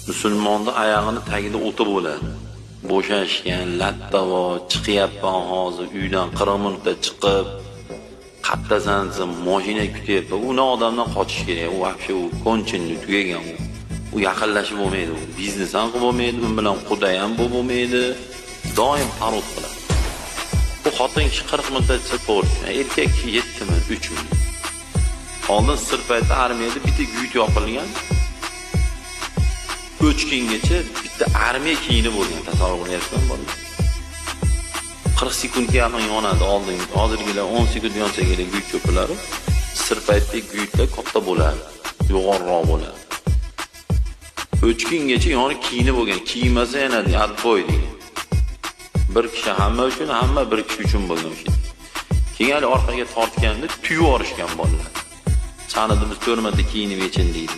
Musulmonda oyog'ini tagida o'ti bo'ladi. Bo'shashgan, lattavo, chiqyapman hozir uydan 40 minutda chiqib, qattasansa mashina kutyapti. Uni odamdan qochish kerak. U вообще u konchinni tugagan u. U yaqinlashib bo'lmaydi. U biznes ham qilib bo'lmaydi, u bilan quda ham bo'lmaydi. Doim parod qiladi. Bu xotin kishi 40 minutda chiqib ko'rdi. Erkak kishi 7 minut, 3 minut. Oldin sir paytda armiyada bitta guyt yopilgan. 3 kungacha bitta armiya kiyini bo'lgan, tasavvur qilyapsizmi buni? 40 sekundga yaqin yonadi oldin. Hozirgilar 10 sekund yonsa kerak guyt cho'pilari. Sir paytda guytlar katta bo'ladi, yo'g'onroq bo'ladi. 3 kungacha yoni kiyini bo'lgan. Kiymasa yana atboy degan. Bir kishi hamma uchun, hamma bir kishi uchun bo'lgan o'sha. Keyin orqaga tortganda tuyib yorishgan bolalar. Sanada biz ko'rmadi kiyinib yechin deydi.